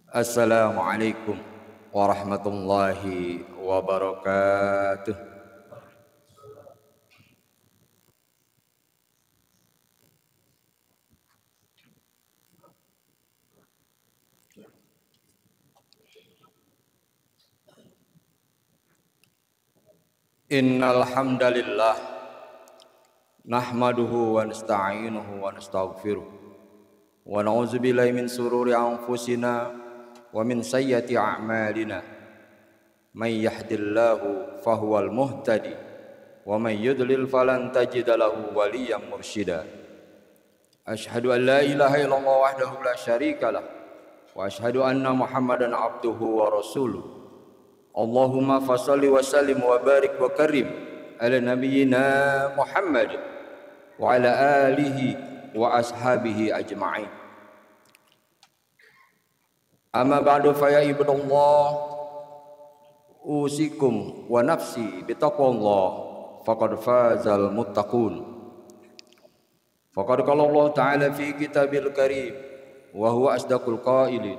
Assalamualaikum warahmatullahi wabarakatuh. Innal hamdalillah nahmaduhu wa nasta'inuhu wa nastaghfiruh wa na'udzu billahi min sururi anfusina wa min sayyiati a'malina. May yahdihillahu fahuwal muhtadi wa may yudlil falan tajida lahu waliyyan mursyida. Asyhadu an la ilaha illallah wahdahu la syarikalah wa asyhadu anna Muhammadan abduhu wa rasuluh. Allahumma fasalli wa sallim wa barik wa karim ala nabiyyina Muhammad wa ala alihi wa ashabihi ajma'in. Amma ba'du fa ya ibadallah, usikum wa nafsi bitaqwallah faqad fazal muttaqun. Faqad qala Allah ta'ala fi kitabil karim wa huwa asdaqul qailin.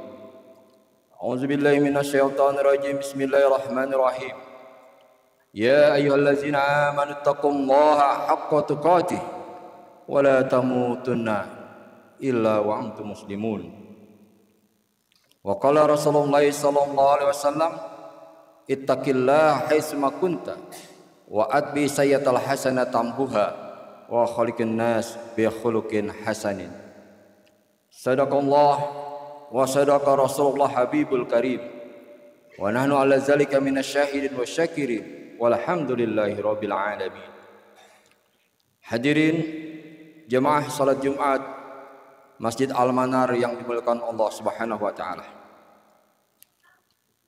A'udzu billahi minasyaitonir rajim. Bismillahirrahmanirrahim. Ya ayyuhallazina amanu taqullaha haqqa tuqatih wa la tamutunna illa wa antum muslimun. Wa qala Rasulullah sallallahu alaihi wasallam, ittaqillaha haitsu ma kunta wa atbi sayyatal hasanata tamhuha wa khaliqin nas bi khuluqin hasanin. Sadaqallah wa sadaqa Rasulullah Habibul Karim wa nahnu ala zalika minasyahidin wa syakirin walhamdulillahi rabbil alamin. Hadirin jemaah salat Jumat Masjid Al-Manar yang dimuliakan Allah Subhanahu wa taala.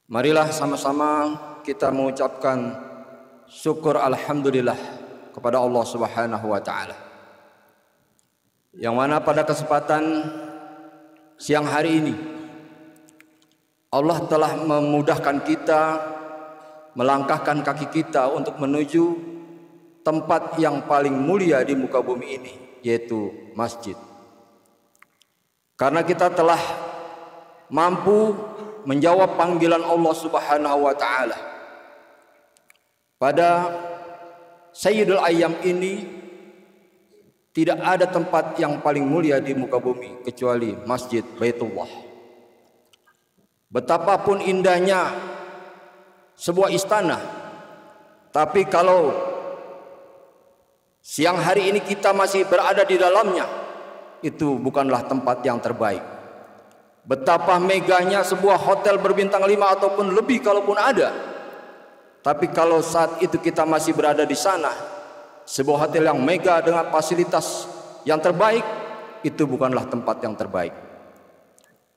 Marilah sama-sama kita mengucapkan syukur alhamdulillah kepada Allah Subhanahu wa taala. Yang mana pada kesempatan siang hari ini Allah telah memudahkan kita, melangkahkan kaki kita untuk menuju tempat yang paling mulia di muka bumi ini, yaitu masjid. Karena kita telah mampu menjawab panggilan Allah Subhanahu wa taala. Pada Sayyidul Ayyam ini tidak ada tempat yang paling mulia di muka bumi kecuali Masjid Baitullah. Betapapun indahnya sebuah istana, tapi kalau siang hari ini kita masih berada di dalamnya, itu bukanlah tempat yang terbaik. Betapa megahnya sebuah hotel berbintang 5 ataupun lebih kalaupun ada, tapi kalau saat itu kita masih berada di sana, sebuah hotel yang mega dengan fasilitas yang terbaik, itu bukanlah tempat yang terbaik.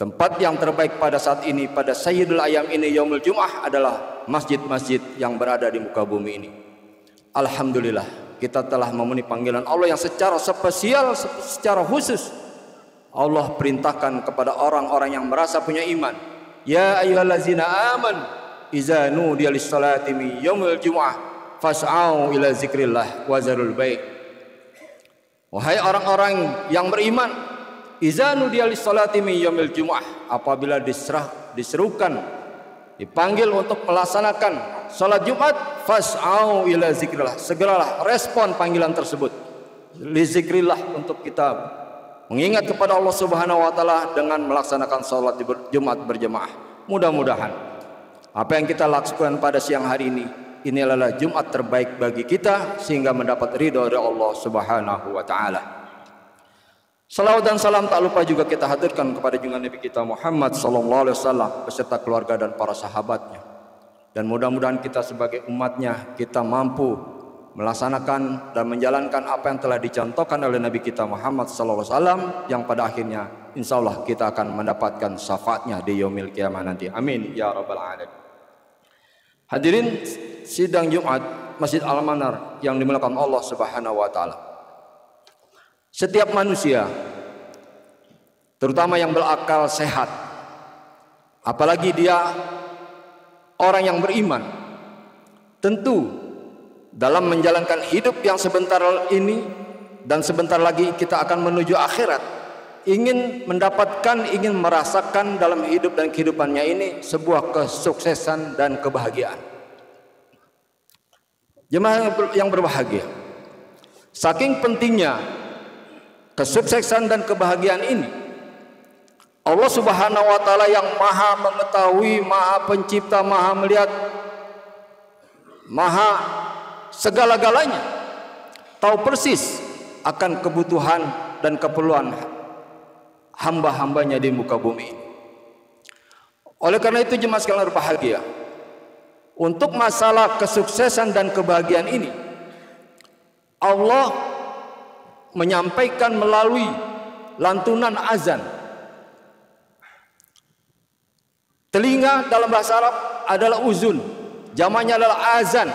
Tempat yang terbaik pada saat ini, pada Sayyidul Ayyam ini, Yaumul Jum'ah, adalah masjid-masjid yang berada di muka bumi ini. Alhamdulillah, kita telah memenuhi panggilan Allah yang secara spesial, secara khusus Allah perintahkan kepada orang-orang yang merasa punya iman. Ya ayyuhallazina aman iza nudiya lis-salati min yaumil jum'ah fas'au ila zikrillah wa zarul bai'. Wahai orang-orang yang beriman, iza nudiya lis-salati min yaumil jum'ah, apabila diserukan, dipanggil untuk melaksanakan salat Jumat, fas'au ila zikrillah, segeralah respon panggilan tersebut. Li zikrillah, untuk kita mengingat kepada Allah Subhanahu wa taala dengan melaksanakan salat Jumat berjamaah. Mudah-mudahan apa yang kita lakukan pada siang hari ini adalah Jumat terbaik bagi kita sehingga mendapat ridha dari Allah Subhanahu wa taala. Salawat dan salam tak lupa juga kita haturkan kepada junjungan Nabi kita Muhammad sallallahu alaihi wasallam beserta keluarga dan para sahabatnya. Dan mudah-mudahan kita sebagai umatnya, kita mampu melaksanakan dan menjalankan apa yang telah dicontohkan oleh Nabi kita Muhammad sallallahu alaihi wasallam, yang pada akhirnya insyaallah kita akan mendapatkan syafaatnya di yaumil qiyamah nanti. Amin ya rabbal alamin. Hadirin sidang Jumat Masjid Al-Manar yang dimuliakan Allah Subhanahu wa taala. Setiap manusia, terutama yang berakal sehat, apalagi dia orang yang beriman, tentu dalam menjalankan hidup yang sebentar ini dan sebentar lagi kita akan menuju akhirat, ingin mendapatkan, ingin merasakan dalam hidup dan kehidupannya ini sebuah kesuksesan dan kebahagiaan. Jemaah yang berbahagia, saking pentingnya kesuksesan dan kebahagiaan ini, Allah Subhanahu wa taala yang Maha mengetahui, Maha pencipta, Maha melihat, Maha segala-galanya, tahu persis akan kebutuhan dan keperluan hamba-hambanya di muka bumi. Oleh karena itu jemaah sekalian berbahagia, untuk masalah kesuksesan dan kebahagiaan ini Allah menyampaikan melalui lantunan azan. Telinga dalam bahasa Arab adalah uzun, jamaknya adalah azan.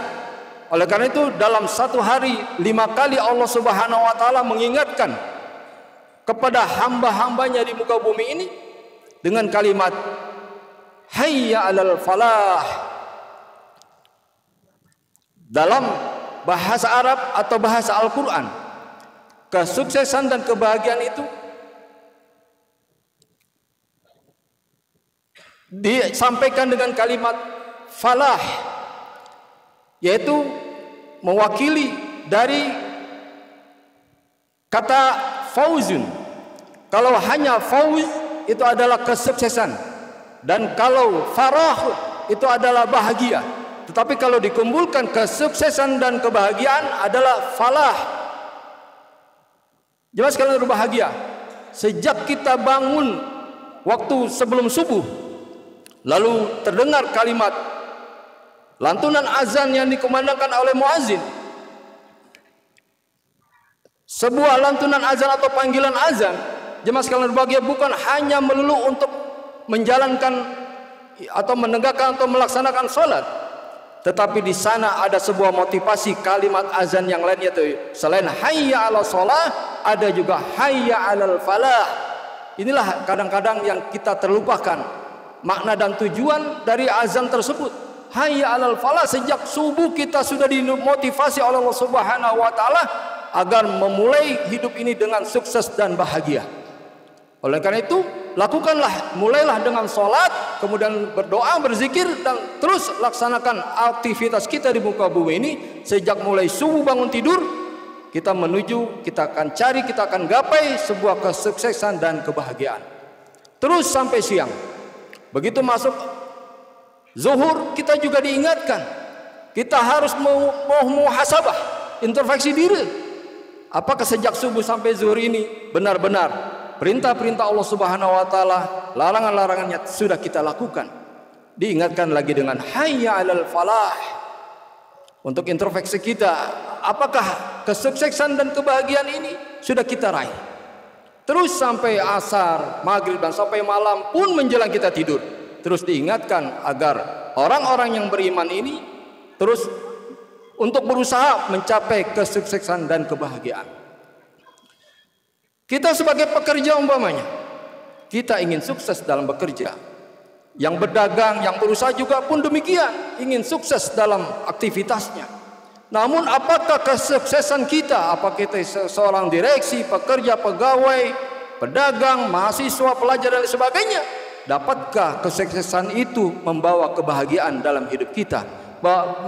Oleh karena itu dalam satu hari 5 kali Allah Subhanahu wa taala mengingatkan kepada hamba-hambanya di muka bumi ini dengan kalimat hayya 'alal falah. Dalam bahasa Arab atau bahasa Al-Quran, kesuksesan dan kebahagiaan itu disampaikan dengan kalimat falah, yaitu mewakili dari kata fauzun. Kalau hanya fauz itu adalah kesuksesan, dan kalau farah itu adalah bahagia. Tetapi kalau dikumpulkan kesuksesan dan kebahagiaan adalah falah. Jelas sekalian berbahagia, sejak kita bangun waktu sebelum subuh, lalu terdengar kalimat lantunan azan yang dikumandangkan oleh muazin, sebuah lantunan azan atau panggilan azan, jemaah sekalian berbahagia, bukan hanya melulu untuk menjalankan atau menegakkan atau melaksanakan sholat, tetapi di sana ada sebuah motivasi kalimat azan yang lain, yaitu selain hayya 'ala shalah ada juga hayya 'alal falah. Inilah kadang-kadang yang kita terlupakan makna dan tujuan dari azan tersebut. Hayya 'alal falah, sejak subuh kita sudah dimotivasi oleh Allah Subhanahu wa taala agar memulai hidup ini dengan sukses dan bahagia. Oleh karena itu, lakukanlah, mulailah dengan sholat, kemudian berdoa, berzikir, dan terus laksanakan aktivitas kita di muka bumi ini. Sejak mulai subuh bangun tidur, kita menuju, kita akan cari, kita akan gapai sebuah kesuksesan dan kebahagiaan. Terus sampai siang. Begitu masuk zuhur, kita juga diingatkan, kita harus muhasabah, introspeksi diri. Apakah sejak subuh sampai zuhur ini benar-benar perintah-perintah Allah Subhanahu wa taala, larangan-larangannya sudah kita lakukan? Diingatkan lagi dengan hayya 'alal falah. Untuk introspeksi kita, apakah kesuksesan dan kebahagiaan ini sudah kita raih? Terus sampai asar, maghrib, dan sampai malam pun menjelang kita tidur, terus diingatkan agar orang-orang yang beriman ini terus untuk berusaha mencapai kesuksesan dan kebahagiaan. Kita sebagai pekerja umpamanya, kita ingin sukses dalam bekerja. Yang berdagang, yang berusaha juga pun demikian, ingin sukses dalam aktivitasnya. Namun apakah kesuksesan kita, apakah kita seorang direksi, pekerja, pegawai, pedagang, mahasiswa, pelajar dan sebagainya, dapatkah kesuksesan itu membawa kebahagiaan dalam hidup kita?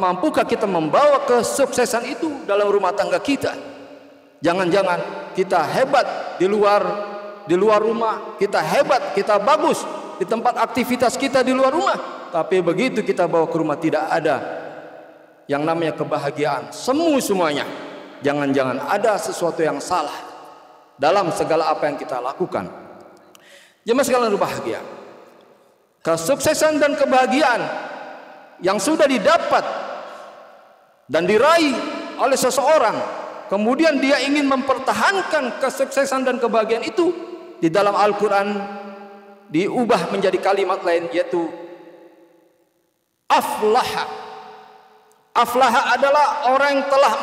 Mampukah kita membawa kesuksesan itu dalam rumah tangga kita? Jangan-jangan kita hebat di luar rumah, kita hebat, kita bagus di tempat aktivitas kita di luar rumah, tapi begitu kita bawa ke rumah tidak ada yang namanya kebahagiaan. Semuanya, jangan-jangan ada sesuatu yang salah dalam segala apa yang kita lakukan. Jemaah sekalian berbahagia, kesuksesan dan kebahagiaan yang sudah didapat dan diraih oleh seseorang, kemudian dia ingin mempertahankan kesuksesan dan kebahagiaan itu, di dalam Al-Quran diubah menjadi kalimat lain, yaitu aflaha. Aflaha adalah orang yang telah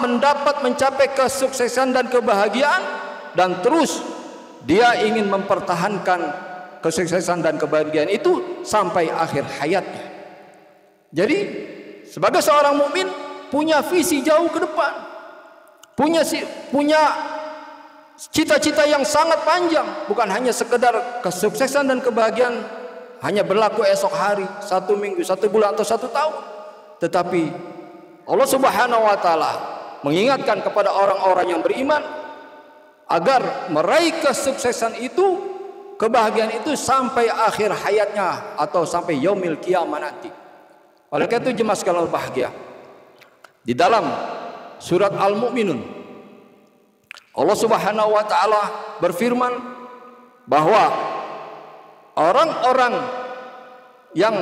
mencapai kesuksesan dan kebahagiaan, dan terus dia ingin mempertahankan kesuksesan dan kebahagiaan itu sampai akhir hayatnya. Jadi sebagai seorang mukmin punya visi jauh ke depan, punya cita-cita yang sangat panjang, bukan hanya sekedar kesuksesan dan kebahagiaan hanya berlaku esok hari, 1 minggu, 1 bulan atau 1 tahun. Tetapi Allah Subhanahu wa taala mengingatkan kepada orang-orang yang beriman agar meraih kesuksesan itu, kebahagiaan itu sampai akhir hayatnya atau sampai yaumil qiyamah nanti. Oleh karena itu jemaah sekalian bahagia, di dalam surat Al-Mu'minun Allah Subhanahu wa taala berfirman bahwa orang-orang yang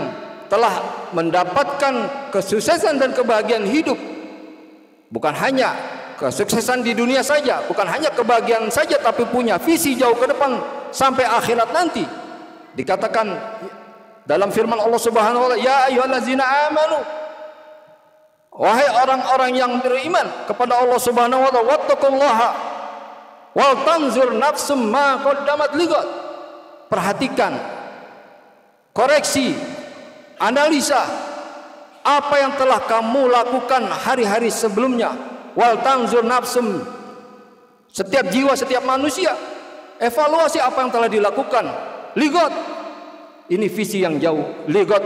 telah mendapatkan kesuksesan dan kebahagiaan hidup, bukan hanya kesuksesan di dunia saja, bukan hanya kebahagiaan saja, tapi punya visi jauh ke depan sampai akhirat nanti. Dikatakan dalam firman Allah Subhanahu wa taala, ya ayyuhallazina amanu, wahai orang-orang yang beriman kepada Allah Subhanahu wa taala, wattaqullaha wal tanzur nafsum ma qaddamat lighad. Perhatikan, koreksi, analisa apa yang telah kamu lakukan hari-hari sebelumnya. Wal tanzur nafsum, setiap jiwa, setiap manusia evaluasi apa yang telah dilakukan. Lighad, ini visi yang jauh. Lighad,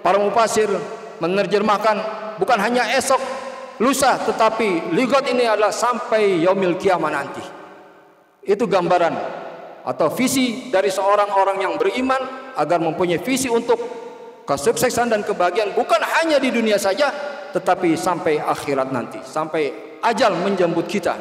para mufasir menerjemahkan bukan hanya esok, lusa, tetapi lighad ini adalah sampai yaumil qiyamah nanti. Itu gambaran atau visi dari seorang orang yang beriman agar mempunyai visi untuk kesuksesan dan kebahagiaan bukan hanya di dunia saja, tetapi sampai akhirat nanti, sampai ajal menjemput kita.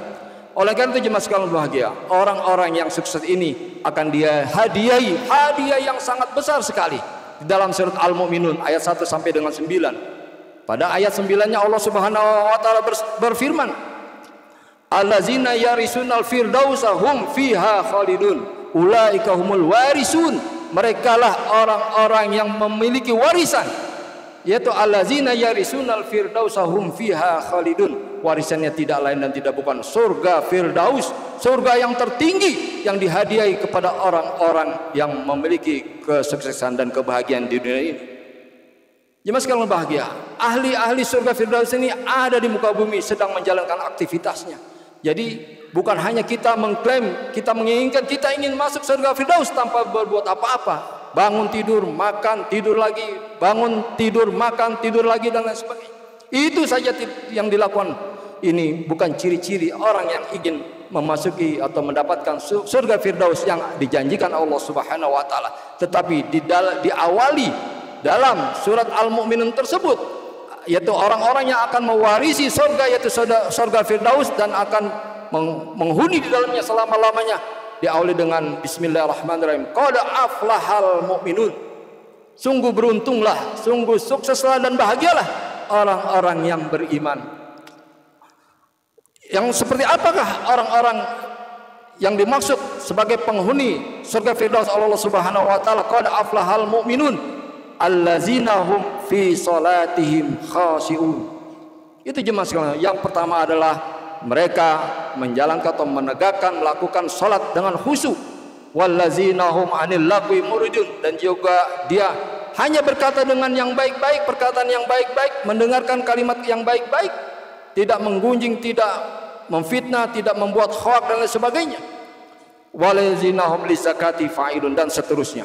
Oleh karena itu jemaah sekalian bahagia, orang-orang yang sukses ini akan dia hadiahi hadiah yang sangat besar sekali. Di dalam surat Al-Mu'minun ayat 1 sampai dengan 9. Pada ayat 9-nya Allah Subhanahu wa taala berfirman, allazina yarisunal firdausa hum fiha khalidun ulaika humul warisun. Merekalah orang-orang yang memiliki warisan, yaitu allazina yarisunal firdausa hum fiha khalidun. Warisannya tidak lain dan tidak bukan surga Firdaus, surga yang tertinggi yang dihadiahi kepada orang-orang yang memiliki kesuksesan dan kebahagiaan di dunia ini. Jemaah sekalian bahagia, ahli-ahli surga Firdaus ini ada di muka bumi sedang menjalankan aktivitasnya. Jadi bukan hanya kita mengklaim, kita menginginkan, kita ingin masuk surga Firdaus tanpa berbuat apa-apa. Bangun tidur, makan, tidur lagi, bangun tidur, makan, tidur lagi, dan lain sebagainya. Itu saja yang dilakukan. Ini bukan ciri-ciri orang yang ingin memasuki atau mendapatkan surga Firdaus yang dijanjikan Allah Subhanahu wa taala. Tetapi diawali dalam surat Al-Mu'minun tersebut, yaitu orang-orang yang akan mewarisi surga, yaitu surga Firdaus, dan akan menghuni di dalamnya selama-lamanya, diawali dengan bismillahirrahmanirrahim. Qad aflahal mu'minun. Sungguh beruntunglah, sungguh sukseslah dan bahagialah orang-orang yang beriman. Yang seperti apakah orang-orang yang dimaksud sebagai penghuni surga Firdaus Allah Subhanahu wa taala? Qad aflahal mu'minun allazina hum fi salatihim khashi'un. Itu jemaah sekalian. Yang pertama adalah mereka menjalankan atau menegakkan, melakukan salat dengan khusyuk. Wallazina hum 'anil lagwi muridun, dan juga dia hanya berkata dengan yang baik-baik, perkataan yang baik-baik, mendengarkan kalimat yang baik-baik, tidak menggunjing, tidak memfitnah, tidak membuat hoak dan lain sebagainya. Wallazina hum lisakati fa'ilun, dan seterusnya.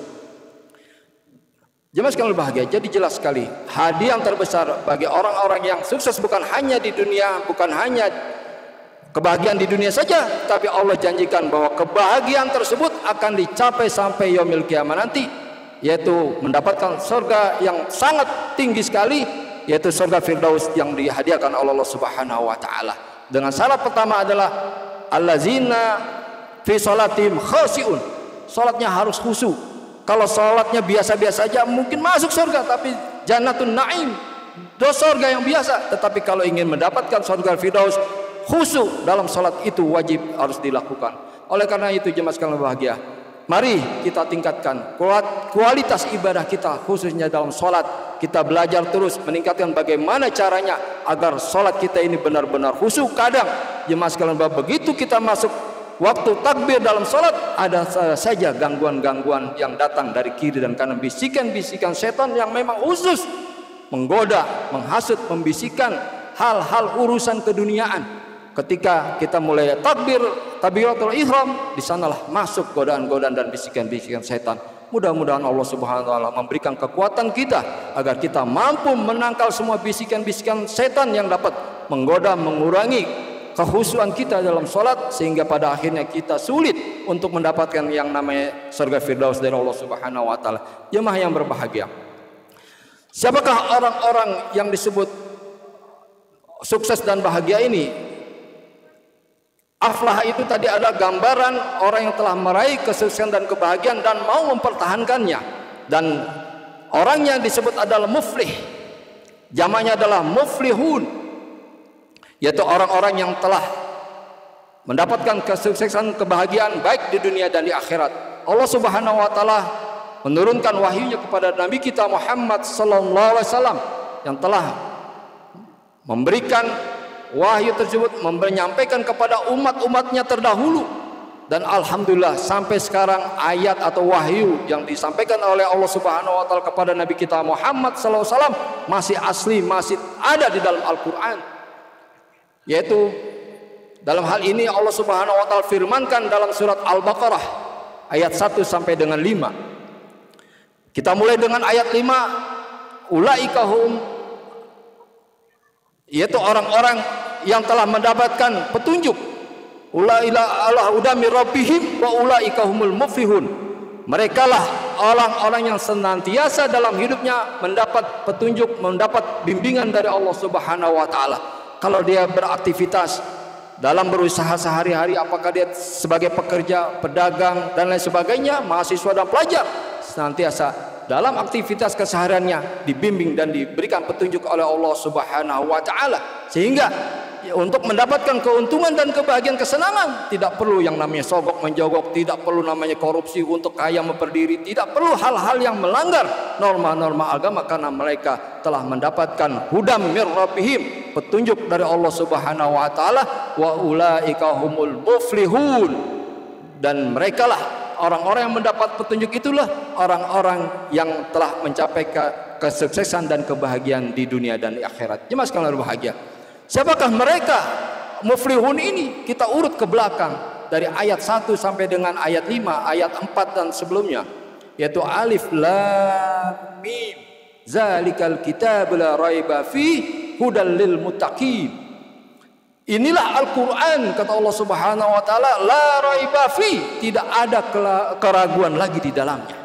Jemaah sekalian bahagia, jadi jelas sekali hadiah yang terbesar bagi orang-orang yang sukses bukan hanya di dunia, bukan hanya kebahagiaan di dunia saja, tapi Allah janjikan bahwa kebahagiaan tersebut akan dicapai sampai yaumil qiyamah nanti, yaitu mendapatkan surga yang sangat tinggi sekali, yaitu surga Firdaus yang dihadiahkan oleh Allah Subhanahu wa taala. Dengan syarat pertama adalah allazina fi salatihim khashi'un. Salatnya harus khusyuk. Kalau salatnya biasa-biasa saja mungkin masuk surga, tapi jannatun na'im, surga yang biasa. Tetapi kalau ingin mendapatkan surga Firdaus, khusyuk dalam salat itu wajib harus dilakukan. Oleh karena itu jemaah sekalian bahagia, mari kita tingkatkan kualitas ibadah kita, khususnya dalam salat. Kita belajar terus meningkatkan bagaimana caranya agar salat kita ini benar-benar khusyuk. Kadang jemaah sekalian bahagia, begitu kita masuk waktu takbir dalam salat, ada saja gangguan-gangguan yang datang dari kiri dan kanan, bisikan-bisikan setan yang memang khusus menggoda, menghasut, membisikkan hal-hal urusan keduniaan. ketika kita mulai takbiratul ihram, di sanalah masuk godaan-godaan dan bisikan-bisikan setan. Mudah-mudahan Allah Subhanahu wa taala memberikan kekuatan kita agar kita mampu menangkal semua bisikan-bisikan setan yang dapat menggoda, mengurangi kekhusyuan kita dalam sholat, sehingga pada akhirnya kita sulit untuk mendapatkan yang namanya surga firdaus dari Allah Subhanahu wa taala. Jemaah yang berbahagia, siapakah orang-orang yang disebut sukses dan bahagia ini? Aflah itu tadi adalah gambaran orang yang telah meraih kesuksesan dan kebahagiaan dan mau mempertahankannya. Dan orang yang disebut adalah muflih, jamaknya adalah muflihun, yaitu orang-orang yang telah mendapatkan kesuksesan kebahagiaan baik di dunia dan di akhirat. Allah Subhanahu wa taala menurunkan wahyunya kepada Nabi kita Muhammad sallallahu alaihi wasallam yang telah memberikan wahyu tersebut, menyampaikan kepada umat-umatnya terdahulu. Dan alhamdulillah sampai sekarang ayat atau wahyu yang disampaikan oleh Allah Subhanahu wa taala kepada Nabi kita Muhammad sallallahu alaihi wasallam masih asli, masih ada di dalam Al-Qur'an. Yaitu dalam hal ini Allah Subhanahu wa taala firmankan dalam surat Al-Baqarah ayat 1 sampai dengan 5. Kita mulai dengan ayat 5, ulaikahum, yaitu orang-orang yang telah mendapatkan petunjuk. Ulaika ala hudami rabbihim wa ulaika humul muflihun. Merekalah orang-orang yang senantiasa dalam hidupnya mendapat petunjuk, mendapat bimbingan dari Allah Subhanahu wa taala. Kalau dia beraktivitas dalam berusaha sehari-hari, apakah dia sebagai pekerja, pedagang dan lain sebagainya, mahasiswa dan pelajar, senantiasa dalam aktivitas kesehariannya dibimbing dan diberikan petunjuk oleh Allah Subhanahu wa taala, sehingga untuk mendapatkan keuntungan dan kebahagiaan, kesenangan, tidak perlu yang namanya sogok menjogok, tidak perlu namanya korupsi untuk kaya memperdiri, tidak perlu hal-hal yang melanggar norma-norma agama, karena mereka telah mendapatkan hudam mir rabbihim, petunjuk dari Allah Subhanahu wa taala, wa ulaika humul muflihun. Dan merekalah orang-orang yang mendapat petunjuk, itulah orang-orang yang telah mencapai kesuksesan dan kebahagiaan di dunia dan di akhirat. Jemaah sekalian berbahagia, siapakah mereka muflihun ini? Kita urut ke belakang dari ayat 1 sampai dengan ayat 5, ayat 4 dan sebelumnya, yaitu alif lam mim zalikal kitab la raiba fi hudal lil muttaqin. Inilah Al-Quran, kata Allah Subhanahu wa taala, la raiba fi, tidak ada keraguan lagi di dalamnya.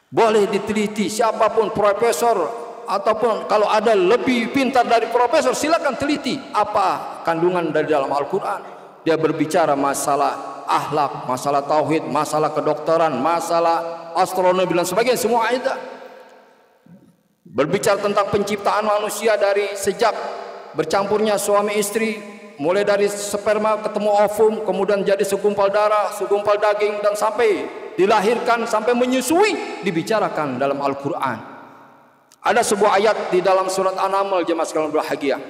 Boleh diteliti, siapapun profesor ataupun kalau ada lebih pintar dari profesor, silakan teliti apa kandungan dari dalam Al-Quran. Dia berbicara masalah akhlak, masalah tauhid, masalah kedokteran, masalah astronomi dan sebagainya, semua ada. Berbicara tentang penciptaan manusia dari sejak bercampurnya suami istri, mulai dari sperma ketemu ovum, kemudian jadi segumpal darah, segumpal daging, dan sampai dilahirkan, sampai menyusui, dibicarakan dalam Al-Quran. Ada sebuah ayat di dalam surat An-Naml, jemaah sekalian berbahagia,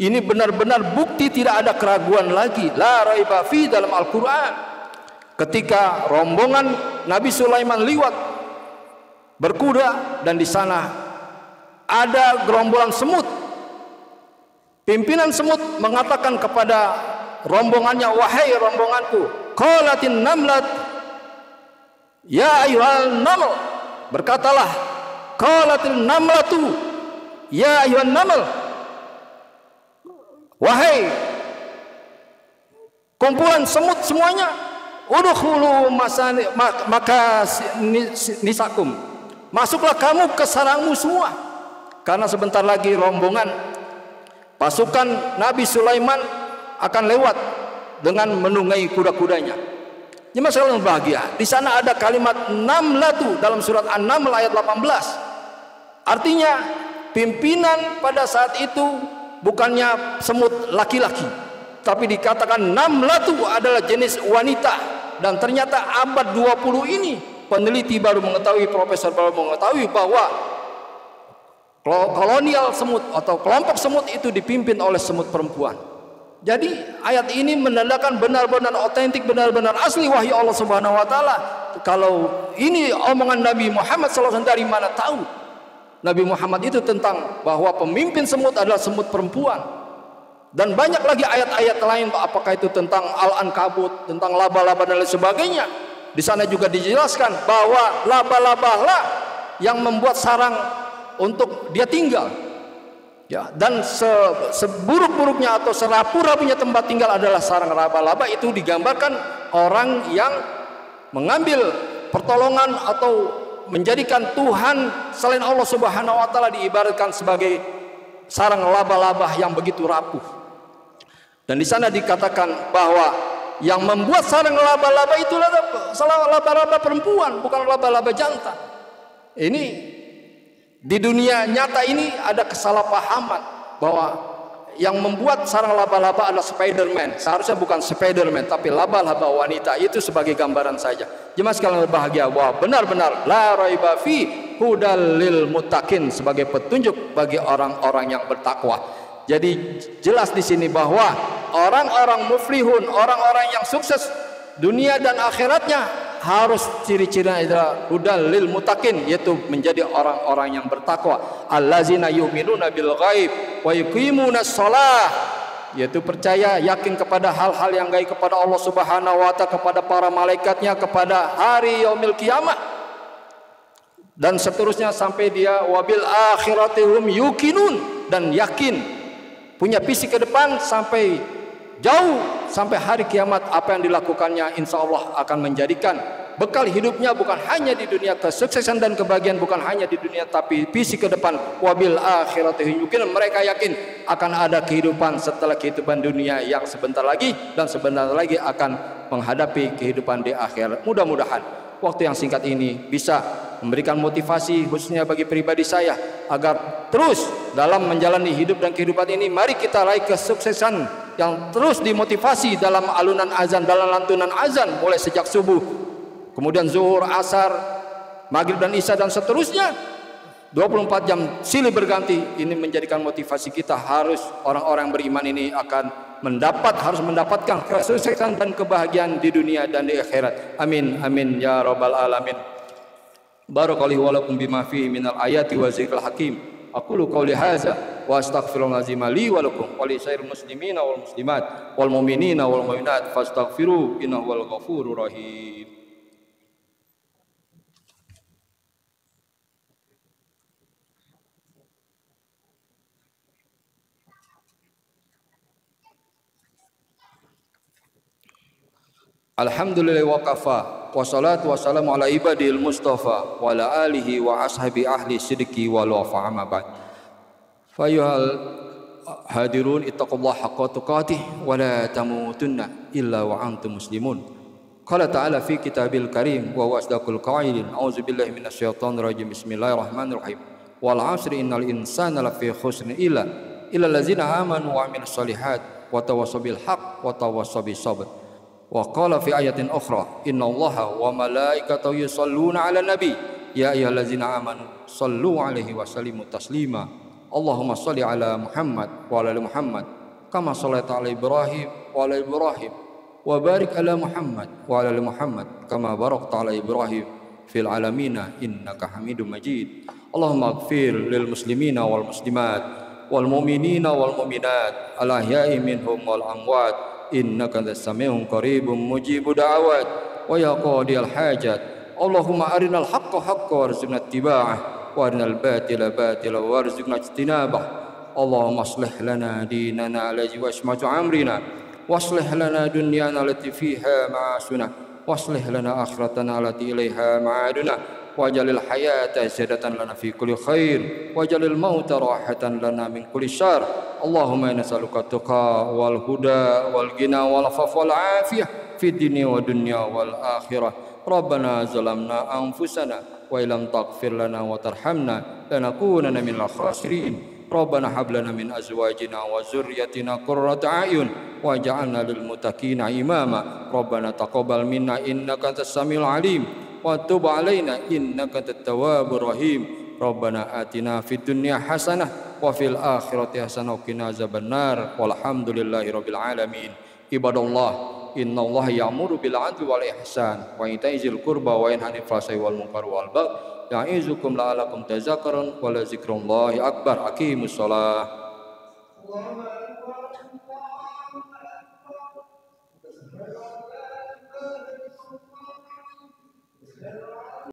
ini benar-benar bukti tidak ada keraguan lagi, la raiba fi, dalam Al-Quran. Ketika rombongan Nabi Sulaiman liwat berkuda, dan di sana ada gerombolan semut. Pimpinan semut mengatakan kepada rombongannya, wahai rombonganku, qalatin namlat ya ayyuhal naml, berkatalah qalatin namlatu ya ayyuhan naml, wahai kumpulan semut semuanya, udkhulu nisakum, masuklah kamu ke sarangmu semua, karena sebentar lagi rombongan pasukan Nabi Sulaiman akan lewat dengan menunggangi kuda-kudanya. Jemaah sekalian bahagia, di sana ada kalimat namlatu dalam surat An-Naml ayat 18. Artinya pimpinan pada saat itu bukannya semut laki-laki, tapi dikatakan namlatu adalah jenis wanita. Dan ternyata abad 20 ini peneliti baru mengetahui, profesor baru mengetahui bahwa kolonial semut atau kelompok semut itu dipimpin oleh semut perempuan. Jadi ayat ini menandakan benar-benar otentik, benar-benar asli wahyu Allah Subhanahu wa taala. Kalau ini omongan Nabi Muhammad SAW, dari mana tahu Nabi Muhammad itu tentang bahwa pemimpin semut adalah semut perempuan? Dan banyak lagi ayat-ayat lain, apakah itu tentang Al-Ankabut, tentang laba-laba dan lain sebagainya. Di sana juga dijelaskan bahwa laba-laba lah yang membuat sarang untuk dia tinggal. Ya, dan seburuk-buruknya atau serapu-rapunya tempat tinggal adalah sarang laba-laba. Itu digambarkan orang yang mengambil pertolongan atau menjadikan Tuhan selain Allah Subhanahu wa taala diibaratkan sebagai sarang laba-laba yang begitu rapuh. Dan di sana dikatakan bahwa yang membuat sarang laba-laba itu laba-laba perempuan, bukan laba-laba jantan. Ini di dunia nyata ini ada kesalahpahaman bahwa yang membuat sarang laba-laba adalah Spiderman. Seharusnya bukan Spiderman, tapi laba-laba wanita. Itu sebagai gambaran saja. Jemaah sekalian berbahagia, bahwa benar-benar la raiba fi hudal lil muttaqin, sebagai petunjuk bagi orang-orang yang bertakwa. Jadi jelas di sini bahwa orang-orang muflihun, orang-orang yang sukses dunia dan akhiratnya, harus ciri-cirinya adalah hudal lil muttaqin, yaitu menjadi orang-orang yang bertakwa. Allazina yu'minuna bil ghaib wa yuqimunas shalah, yaitu percaya, yakin kepada hal-hal yang gaib, kepada Allah Subhanahu wa taala, kepada para malaikatnya, kepada hari yaumil kiamah dan seterusnya, sampai dia wabil akhiratihum yuqinun, dan yakin, punya visi ke depan sampai jauh, sampai hari kiamat. Apa yang dilakukannya insya Allah akan menjadikan bekal hidupnya, bukan hanya di dunia, kesuksesan dan kebahagiaan bukan hanya di dunia, tapi visi ke depan wabil akhiratihim yuqinun. Mereka yakin akan ada kehidupan setelah kehidupan dunia yang sebentar lagi, dan sebentar lagi akan menghadapi kehidupan di akhirat. Mudah-mudahan waktu yang singkat ini bisa memberikan motivasi khususnya bagi pribadi saya agar terus dalam menjalani hidup dan kehidupan ini, mari kita raih kesuksesan yang terus dimotivasi dalam alunan azan, dalam lantunan azan, mulai sejak subuh, kemudian zuhur, asar, maghrib dan isya dan seterusnya, 24 jam silih berganti. Ini menjadikan motivasi kita, harus orang-orang beriman ini akan harus mendapatkan kesuksesan dan kebahagiaan di dunia dan di akhirat. Amin amin ya rabbal alamin. Barakallahu walakum bima fihi minal ayati wa zikril hakim. Aqulu qawli hadza wa astaghfirullahalazim li wa lakum wa li sairil muslimina wal muslimat wal mu'minina wal mu'minat fastaghfiru innahu wal ghafurur rahim. Alhamdulillah wa kafa, wassalatu wassalamu ala ibadil mustafa wa ala alihi wa ashabi ahli sidqi wal wafa, amma ba'd. Fayuhal hadirun ittaqullaha haqqa tuqatih wa la tamutunna illa wa antum muslimun. Qala ta'ala fi kitabil karim wa huwa asdaqul qailin, a'udzu billahi minasy syaithanir rajim, bismillahirrahmanirrahim. Wal 'asri innal insana lafi khusrin illa allazina amanu wa 'amilus solihat wa tawassaw bil haqq wa tawassaw bis sabr. Wa qala fi ayatin ukhra innallaha wa malaikatahu yusholluna 'alan nabi ya ayyuhallazina amanu shallu 'alaihi wa sallimu taslima. Allahumma shalli 'ala Muhammad wa 'ala ali Muhammad kama shallaita 'ala Ibrahim wa 'ala Ibrahim wa barik 'ala Muhammad wa 'ala ali Muhammad kama barakta 'ala Ibrahim fil 'alamina innaka Hamidum Majid. Allahumma ighfir lil muslimina wal muslimat wal mu'minina wal mu'minat al ahya'i minhum wal amwat innaka as-sami'un qaribun mujibud da'awat wa ya qadiyal hajat. Allahumma arinal haqqa haqqan warzuqna ittiba'ah wa arinal batila batila warzuqna ijtinabah. Allahumma aslih lana dinana alladhi wasmatu amrina waslih lana dunyana allati fiha ma'asuna waslih lana akhiratana allati ilaiha ma'aduna wajalil hayata ziyadatan lana fi kulli khair wajalil mauta rahatan lana min kulli syarr. Allahumma inna nas'aluka tuqa wal huda wal ghina wal afaf wal afiyah fid dunya wa dunya wal akhirah. Rabbana zalamna anfusana wa illam taghfir lana wa tarhamna lanakunanna minal khasirin. Rabbana hab lana min azwajina wa dzurriyyatina qurrata a'yun waj'alna lil muttaqina imama. Rabbana taqabbal minna innaka antas samiul alim wa tub 'alaina innaka antat tawwabur rahim. Rabbana atina fid dunya hasanah wa fil akhirati hasanah wa qina azabannar. Walhamdulillahi rabbil alamin. Ibadallah, innallaha ya'muru bil 'adli wal ihsan wa ita'i dzil qurba wa yanha 'anil fahsya'i wal munkari wal baghi ya'izukum la'allakum tadhakkarun wa la dzikrullahi akbar. Aqimus shalah.